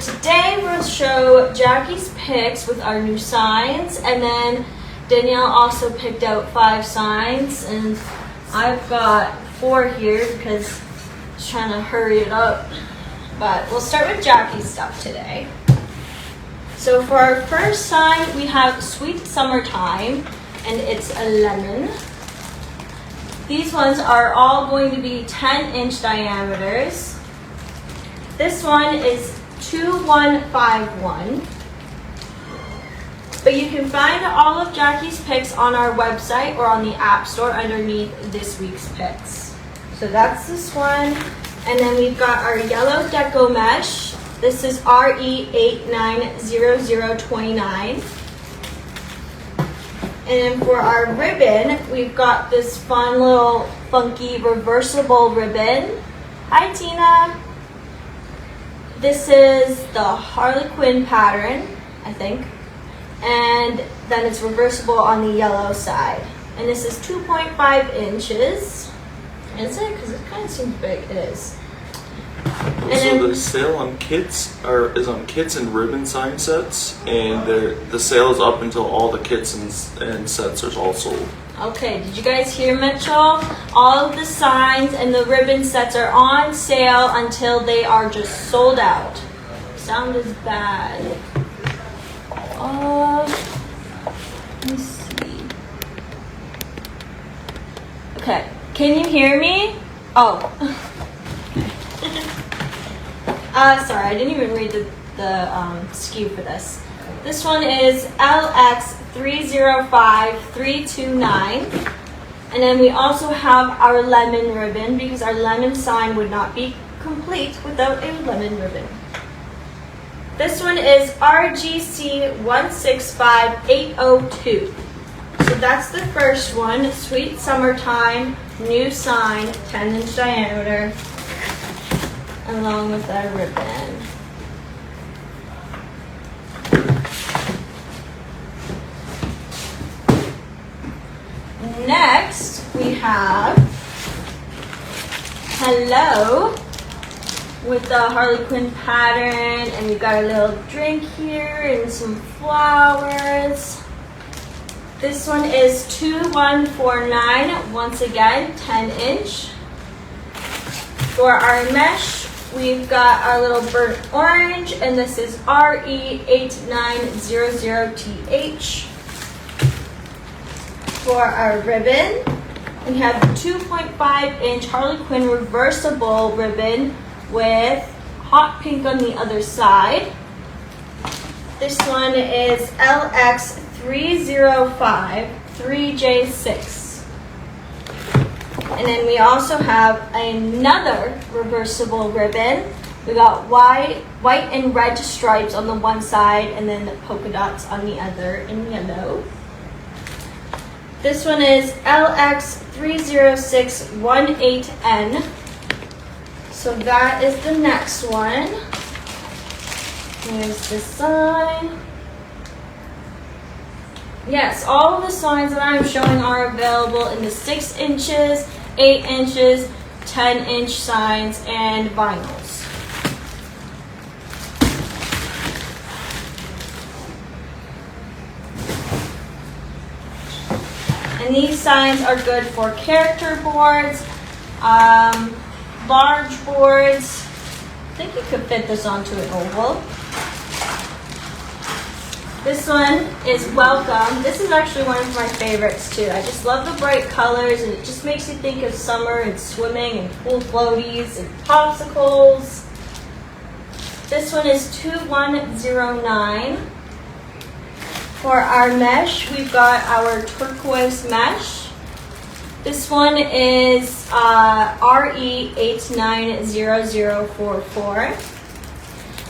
today we'll show Jackie's picks with our new signs, and then Danielle also picked out 5 signs, and I've got 4 here because I was trying to hurry it up. But we'll start with Jackie's stuff today. So for our first sign, we have Sweet Summertime, and it's a lemon. These ones are all going to be 10-inch diameters. This one is 2151. But you can find all of Jackie's picks on our website or on the App Store underneath this week's picks. So that's this one. And then we've got our yellow deco mesh. This is RE890029. And then for our ribbon, we've got this fun little funky reversible ribbon. Hi, Tina. This is the Harlequin pattern, I think. And then it's reversible on the yellow side. And this is 2.5 inches. Is it? Because it kind of seems big. It is. So the sale on kits is on kits and ribbon sign sets, and the sale is up until all the kits and sets are all sold. Okay, did you guys hear Mitchell? All of the signs and the ribbon sets are on sale until they are just sold out. Sound is bad. Let me see. Okay, can you hear me? Oh. Sorry, I didn't even read the SKU for this. This one is LX305329. And then we also have our lemon ribbon because our lemon sign would not be complete without a lemon ribbon. This one is RGC165802. So that's the first one, Sweet Summertime, new sign, 10-inch diameter, along with our ribbon. Next, we have Hello with the Harlequin pattern, and we've got a little drink here and some flowers. This one is 2149, once again, 10-inch. For our mesh, we've got our little burnt orange, and this is RE8900TH. For our ribbon, we have 2.5-inch Harlequin reversible ribbon with hot pink on the other side. This one is LX3053J6. And then we also have another reversible ribbon. We got white and red stripes on the one side, and then the polka dots on the other in yellow. This one is LX30618N. So that is the next one. Here's the sign. Yes, all of the signs that I'm showing are available in the 6 inches, 8 inches, 10-inch signs, and vinyls. And these signs are good for character boards, large boards. I think you could fit this onto an oval. This one is Welcome. This is actually one of my favorites too. I just love the bright colors, and it just makes you think of summer and swimming and pool floaties and popsicles. This one is 2109. For our mesh, we've got our turquoise mesh. This one is RE890044.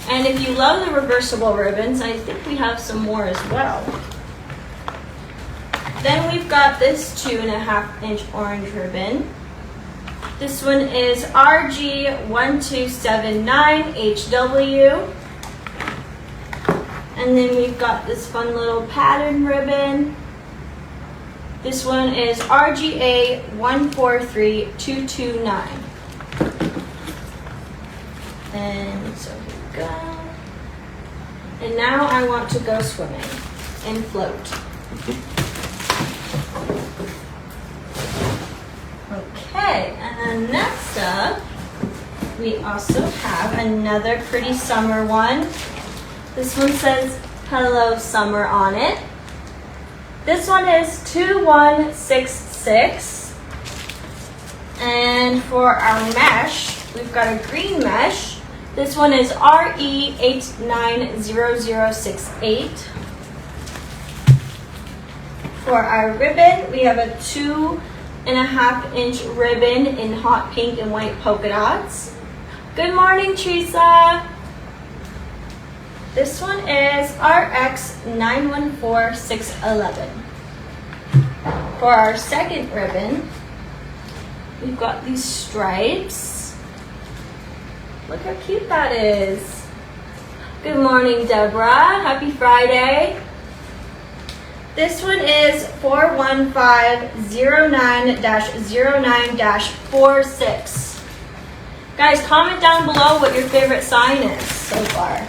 And if you love the reversible ribbons, I think we have some more as well. Then we've got this 2.5-inch orange ribbon. This one is RG1279HW. And then we've got this fun little pattern ribbon. This one is RGA143229. And so here we go. And now I want to go swimming and float. Okay, and then next up, we also have another pretty summer one. This one says Hello Summer on it. This one is 2166. And for our mesh, we've got a green mesh. This one is RE890068. For our ribbon, we have a 2.5-inch ribbon in hot pink and white polka dots. Good morning, Teresa. This one is RX914611. For our second ribbon, we've got these stripes. Look how cute that is. Good morning, Deborah. Happy Friday. This one is 41509-09-46. Guys, comment down below what your favorite sign is so far.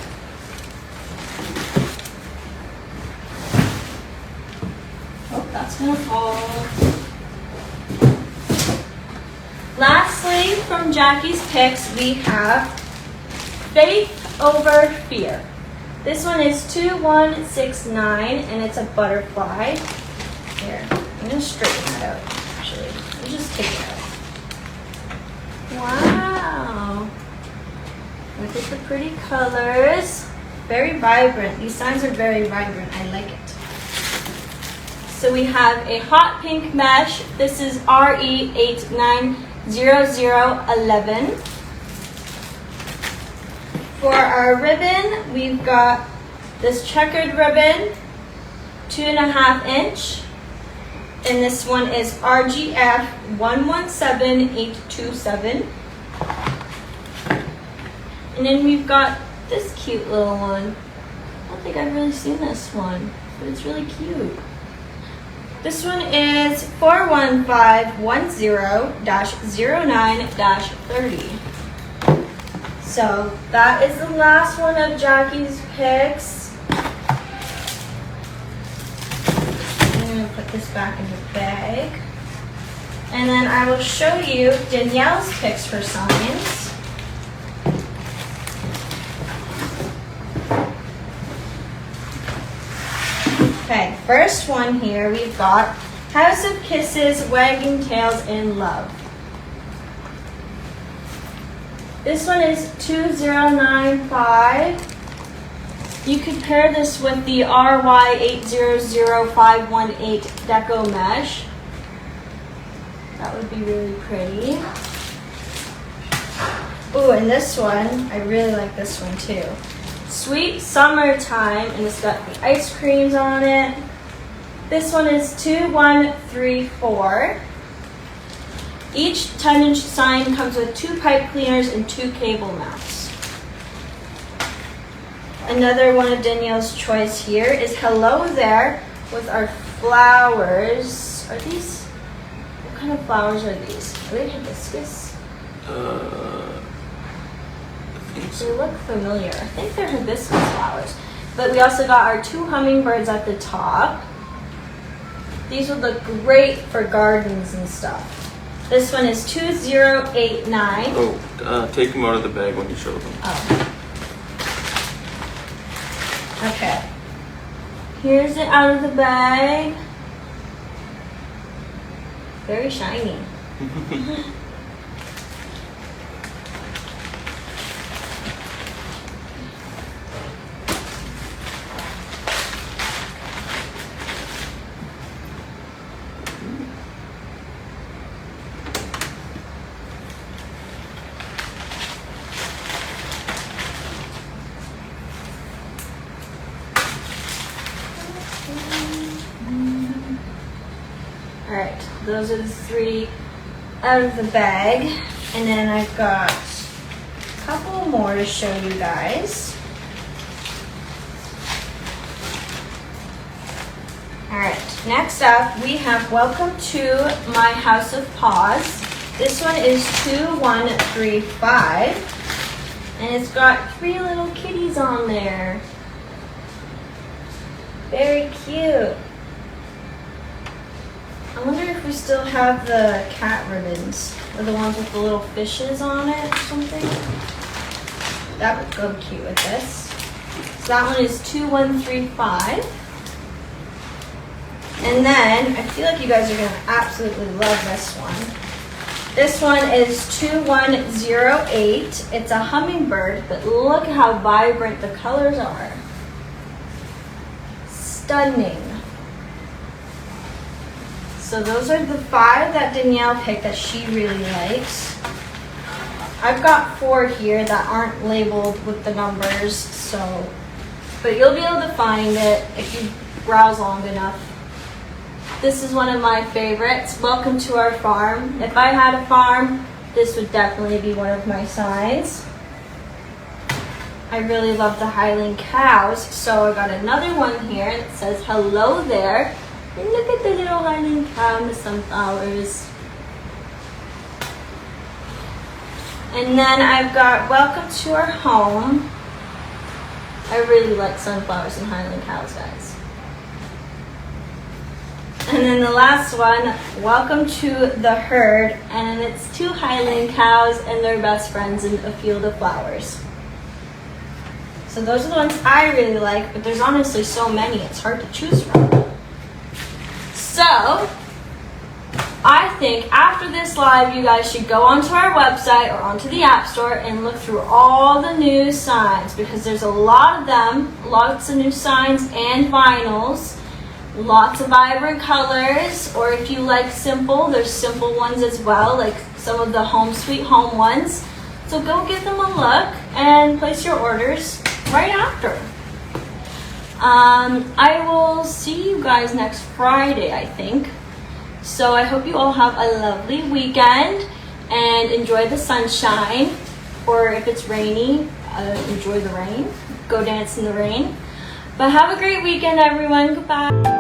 Oh, that's gonna fall. Lastly, from Jackie's Picks, we have Faith Over Fear. This one is 2169, and it's a butterfly. Here, I'm gonna straighten that out, actually. Let me just take it out. Wow. Look at the pretty colors. Very vibrant. These signs are very vibrant. I like it. So we have a hot pink mesh. This is RE890011. For our ribbon, we've got this checkered ribbon, 2.5-inch. And this one is RGF 117827. And then we've got this cute little one. I don't think I've really seen this one, but it's really cute. This one is 41510-09-30. So that is the last one of Jackie's Picks. I'm going to put this back in the bag. And then I will show you Danielle's picks for science. Okay, first one here, we've got House of Kisses, Wagging Tails, and Love. This one is 2095. You could pair this with the RY800518 Deco Mesh. That would be really pretty. Ooh, and this one, I really like this one too. Sweet Summertime, and it's got the ice creams on it. This one is 2134. Each 10-inch sign comes with 2 pipe cleaners and 2 cable mounts. Another one of Danielle's choice here is Hello There with our flowers. Are these, what kind of flowers are these? Are they hibiscus? They look familiar. I think they're hibiscus flowers. But we also got our 2 hummingbirds at the top. These would look great for gardens and stuff. This one is 2089. Oh, take them out of the bag when you show them. Oh. Okay. Here's it out of the bag. Very shiny. Alright, those are the 3 out of the bag. And then I've got a couple more to show you guys. Alright, next up we have Welcome to My House of Paws. This one is 2135. And it's got 3 little kitties on there. Very cute. I wonder if we still have the cat ribbons, or the ones with the little fishes on it or something. That would go cute with this. So that one is 2135. And then, I feel like you guys are going to absolutely love this one. This one is 2108. It's a hummingbird, but look at how vibrant the colors are. Stunning. So those are the 5 that Danielle picked that she really likes. I've got 4 here that aren't labeled with the numbers, so, but you'll be able to find it if you browse long enough. This is one of my favorites. Welcome to our farm. If I had a farm, this would definitely be one of my signs. I really love the Highland cows, so I got another one here that says hello there. And look at the little Highland cow and the sunflowers. And then I've got welcome to our home. I really like sunflowers and Highland cows, guys. And then the last one, welcome to the herd, and it's 2 Highland cows and their best friends in a field of flowers. So those are the ones I really like, but there's honestly so many, it's hard to choose from. So, I think after this live, you guys should go onto our website or onto the App Store and look through all the new signs, because there's a lot of them, lots of new signs and vinyls. Lots of vibrant colors, or if you like simple, there's simple ones as well, like some of the Home Sweet Home ones. So go give them a look and place your orders right after. I will see you guys next Friday, I think. So I hope you all have a lovely weekend and enjoy the sunshine, or if it's rainy, enjoy the rain. Go dance in the rain. But have a great weekend, everyone. Goodbye.